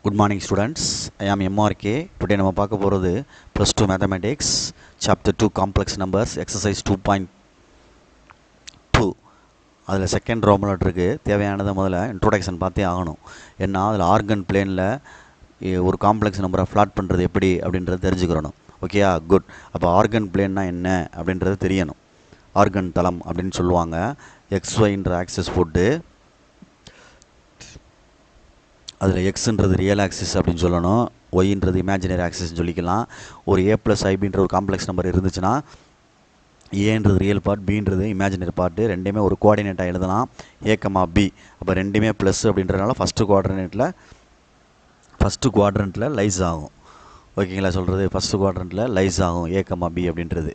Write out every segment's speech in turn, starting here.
Good morning students, I am MRK. Today நம்ம பார்க்க போகிறது +2 Mathematics Chapter 2 Complex Numbers Exercise 2.2. அதில் செகண்ட் ரோமலட் இருக்குது. தேவையானதை முதல்ல இன்ட்ரோடக்ஷன் பார்த்தே ஆகணும். ஏன்னா அதில் ஆர்கன் பிளேனில் ஒரு காம்ப்ளெக்ஸ் நம்பரை ஃப்ளாட் பண்ணுறது எப்படி அப்படின்றத தெரிஞ்சுக்கிறணும். ஓகேயா, குட். அப்போ ஆர்கன் பிளேன்னா என்ன அப்படின்றது தெரியணும். ஆர்கன் தளம் அப்படின்னு சொல்லுவாங்க. XYன்ற ஆக்சஸ் போட்டு அதில் எக்ஸுன்றது ரியல் ஆக்சிஸ் அப்படின்னு சொல்லணும், ஒய்ன்றது இமேஜினரி ஆக்சிஸ்ன்னு சொல்லிக்கலாம். ஒரு A+IBன்ற ஒரு காம்ப்ளெக்ஸ் நம்பர் இருந்துச்சுன்னா ஏன்றது ரியல் பார்ட், பின்றது இமேஜினரி பார்ட்டு, ரெண்டுமே ஒரு கோஆர்டினேட்டாக எழுதலாம், A, B. அப்போ ரெண்டுமே ப்ளஸ் அப்படின்றதுனால ஃபஸ்ட்டு குவாட்ரண்ட்டில் லைஸ் ஆகும். ஓகேங்களா சொல்கிறது? ஃபஸ்ட்டு குவாட்ரண்ட்டில் லைஸ் ஆகும் A, B அப்படின்றது.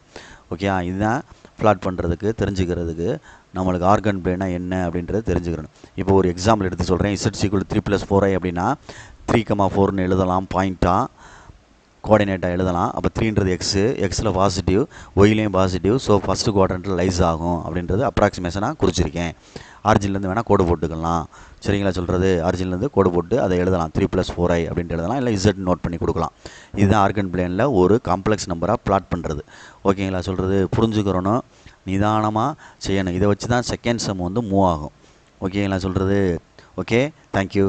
ஓகே, இதுதான் ஃப்ளாட் பண்ணுறதுக்கு தெரிஞ்சுக்கிறதுக்கு நம்மளுக்கு ஆர்கன் பிளேனா என்ன அப்படின்றது தெரிஞ்சுக்கிறணும். இப்போ ஒரு எக்ஸாம்பிள் எடுத்து சொல்கிறேன். Z = 3+4i அப்படின்னா 3,4ன்னு எழுதலாம், பாயிண்ட்டாக கோஆர்டினேட்டாக எழுதலாம். அப்போ 3ன்றது எக்ஸில் பாசிட்டிவ், ஒய்லேயும் பாசிட்டிவ். ஸோ ஃபஸ்ட்டு குவாட்ரண்ட்டில் லைஸ் ஆகும் அப்படின்றது அப்ராக்சிமேஷனாக குறிச்சிருக்கேன். ஆரிஜின்லேருந்து வேணால் கோடு போட்டுக்கலாம். சரிங்களா சொல்கிறது? ஆரிஜின்லேருந்து கோடு போட்டு அதை எழுதலாம், 3+4i அப்படின்ட்டு எழுதலாம், இல்லை Z நோட் பண்ணி கொடுக்கலாம். இதுதான் ஆர்கன் பிளேனில் ஒரு காம்ப்ளெக்ஸ் நம்பராக ப்ளாட் பண்ணுறது. ஓகேங்களா சொல்கிறது? புரிஞ்சுக்கிறணும், நிதானமாக செய்யணும். இதை வச்சு தான் செகண்ட் சம் வந்து மூவ் ஆகும். ஓகேங்களா சொல்கிறது? Okay, thank you.